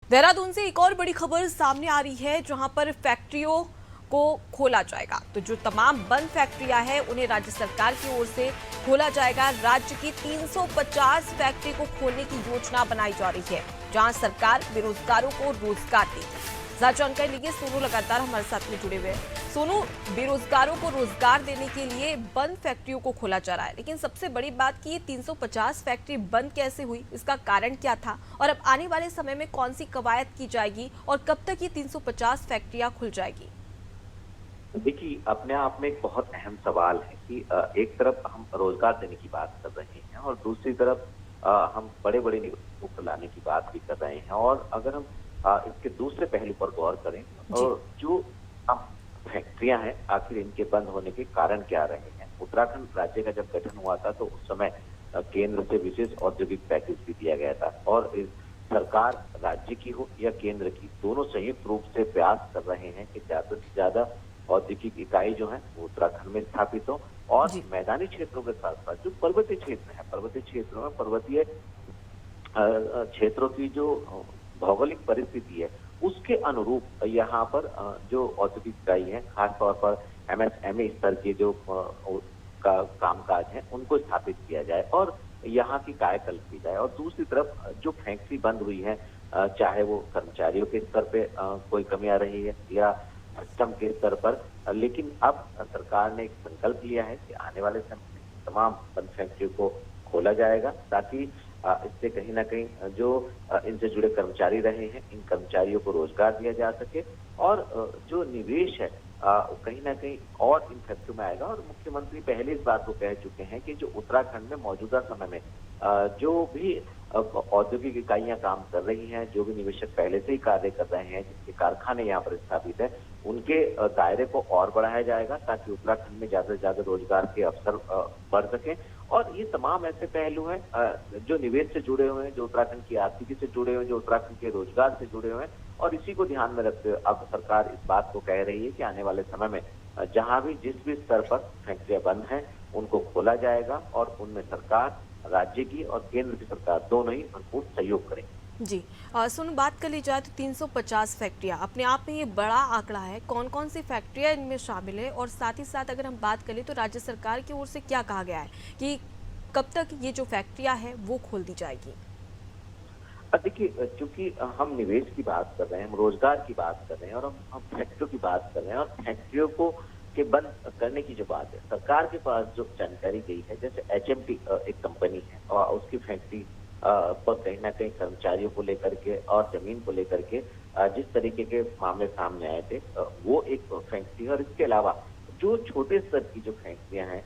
देहरादून से एक और बड़ी खबर सामने आ रही है, जहां पर फैक्ट्रियों को खोला जाएगा। तो जो तमाम बंद फैक्ट्रियां हैं उन्हें राज्य सरकार की ओर से खोला जाएगा। राज्य की 350 फैक्ट्री को खोलने की योजना बनाई जा रही है, जहां सरकार बेरोजगारों को रोजगार देगी। ज्यादा जानकारी लिए सोनू लगातार हमारे साथ में जुड़े हुए हैं। सोनू, बेरोजगारों को रोजगार देने के लिए बंद फैक्ट्रियों को खोला जा रहा है, लेकिन सबसे बड़ी बात कि ये 350 फैक्ट्री बंद कैसे हुई, इसका कारण क्या था और अब आने वाले समय में कौन सी कवायद की जाएगी और कब तक ये 350 फैक्ट्रियां खुल जाएगी? देखिए, अपने आप में एक बहुत अहम सवाल है कि एक तरफ हम रोजगार देने की बात कर रहे हैं और दूसरी तरफ हम बड़े बड़े निवेशकों को लाने की बात भी कर रहे हैं। और अगर हम इसके दूसरे पहलू पर गौर करें, और जो फैक्ट्रियां हैं, आखिर इनके बंद होने के कारण क्या रहे हैं। उत्तराखंड राज्य का जब गठन हुआ था तो उस समय केंद्र से विशेष औद्योगिक पैकेज भी दिया गया था, और सरकार राज्य की हो या केंद्र की, दोनों संयुक्त रूप से प्रयास कर रहे हैं कि ज्यादा से ज्यादा औद्योगिक इकाई जो है वो उत्तराखंड में स्थापित हो। और मैदानी क्षेत्रों के साथ साथ जो पर्वतीय क्षेत्र है, पर्वतीय क्षेत्रों में पर्वतीय क्षेत्रों की जो भौगोलिक परिस्थिति है उसके अनुरूप यहाँ पर जो औद्योगिक इकाई है, खासतौर पर एमएसएमई स्तर के जो कामकाज है उनको स्थापित किया जाए और यहाँ की कायाकल्प की जाए। और दूसरी तरफ जो फैक्ट्री बंद हुई है, चाहे वो कर्मचारियों के स्तर पे कोई कमी आ रही है या सिस्टम के स्तर पर, लेकिन अब सरकार ने एक संकल्प लिया है कि आने वाले समय में तमाम बंद फैक्ट्रियों को खोला जाएगा, ताकि इससे कहीं ना कहीं जो इनसे जुड़े कर्मचारी रहे हैं, इन कर्मचारियों को रोजगार दिया जा सके और जो निवेश है कहीं ना कहीं और इन फैक्ट्रियों में आएगा। और मुख्यमंत्री पहले इस बात को कह चुके हैं कि जो उत्तराखंड में मौजूदा समय में जो भी औद्योगिक इकाइयां काम कर रही हैं, जो भी निवेशक पहले से ही कार्य कर रहे हैं, जिसके कारखाने यहाँ पर स्थापित है, उनके दायरे को और बढ़ाया जाएगा ताकि उत्तराखंड में ज्यादा से ज्यादा रोजगार के अवसर बढ़ सके। और ये तमाम ऐसे पहलू हैं जो निवेश से जुड़े हुए हैं, जो उत्तराखंड की आर्थिकी से जुड़े हुए हैं, जो उत्तराखंड के रोजगार से जुड़े हुए हैं। और इसी को ध्यान में रखते हुए अब सरकार इस बात को कह रही है कि आने वाले समय में जहां भी जिस भी स्तर पर फैक्ट्रियां बंद हैं उनको खोला जाएगा और उनमें सरकार, राज्य की और केंद्र की सरकार दोनों ही भरपूर सहयोग करेंगे। जी, सुन, बात कर ली जाए तो 350 फैक्ट्रियां अपने आप में ये बड़ा आंकड़ा है। कौन कौन सी फैक्ट्रियां इनमें शामिल है और साथ ही साथ अगर हम बात करें तो राज्य सरकार की ओर से क्या कहा गया है कि कब तक ये जो फैक्ट्रियां हैं वो खोल दी जाएगी? देखिए, चूंकि हम निवेश की बात कर रहे हैं, हम रोजगार की बात कर रहे हैं और हम फैक्ट्रियों की बात कर रहे हैं, और फैक्ट्रियों को के बंद करने की जो बात है, सरकार के पास जो जानकारी गई है, जैसे एचएमटी एक कंपनी है और उसकी फैक्ट्री पर कहीं ना कहीं कर्मचारियों को लेकर के और जमीन को लेकर के जिस तरीके के मामले सामने आए थे, वो एक फैक्ट्री है। और इसके अलावा जो छोटे स्तर की जो फैक्ट्रियां हैं,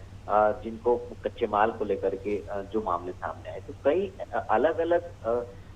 जिनको कच्चे माल को लेकर के जो मामले सामने आए, तो कई अलग अलग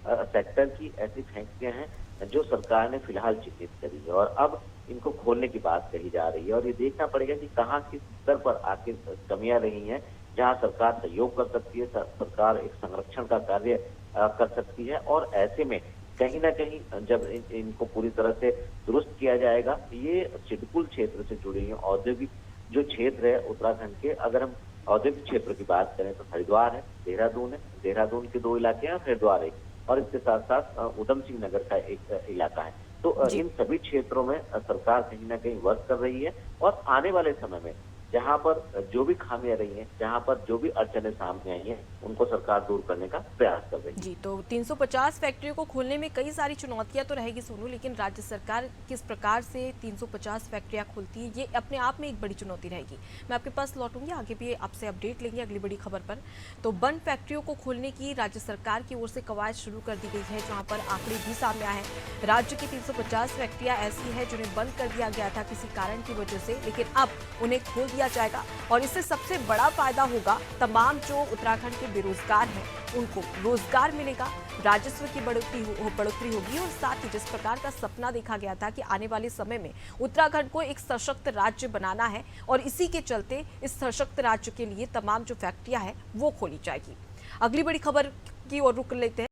सेक्टर की ऐसी फैक्ट्रियां हैं जो सरकार ने फिलहाल चिन्हित करी है और अब इनको खोलने की बात कही जा रही है। और ये देखना पड़ेगा कि कहाँ किस स्तर पर आखिर कमियां रही हैं, जहां सरकार सहयोग कर सकती है, सरकार एक संरक्षण का कार्य कर सकती है। और ऐसे में कहीं ना कहीं जब इनको पूरी तरह से दुरुस्त किया जाएगा, ये सिडकुल क्षेत्र से जुड़ी हुई औद्योगिक जो क्षेत्र है उत्तराखंड के, अगर हम औद्योगिक क्षेत्र की बात करें तो हरिद्वार है, देहरादून है, देहरादून के 2 इलाके हैं, हरिद्वार एक, और इसके साथ साथ उधम सिंह नगर का एक इलाका है। तो इन सभी क्षेत्रों में सरकार कहीं ना कहीं वर्क कर रही है और आने वाले समय में जहां पर जो भी खामियां रही हैं, जहां पर जो भी अड़चनें सामने आई हैं, उनको सरकार दूर करने का प्रयास कर रही है। जी, तो 350 फैक्ट्रियों को खोलने में कई सारी चुनौतियां तो रहेगी सोनू, लेकिन राज्य सरकार किस प्रकार से 350 फैक्ट्रियां खोलती है, ये अपने आप में एक बड़ी चुनौती रहेगी। मैं आपके पास लौटूंगी, आगे भी आपसे अपडेट लेंगे अगली बड़ी खबर पर। तो बंद फैक्ट्रियों को खोलने की राज्य सरकार की ओर से कवायद शुरू कर दी गई है, जहाँ पर आंकड़े भी सामने आए हैं। राज्य की 350 फैक्ट्रियां ऐसी है जिन्हें बंद कर दिया गया था किसी कारण की वजह से, लेकिन अब उन्हें खोल दिया जाएगा और इससे सबसे बड़ा फायदा होगा तमाम जो उत्तराखंड के बेरोजगार हैं उनको रोजगार मिलेगा, राजस्व की बढ़ोतरी होगी और साथ ही जिस प्रकार का सपना देखा गया था कि आने वाले समय में उत्तराखंड को एक सशक्त राज्य बनाना है और इसी के चलते इस सशक्त राज्य के लिए तमाम जो फैक्ट्रियां हैं वो खोली जाएगी। अगली बड़ी खबर की ओर रुक लेते हैं।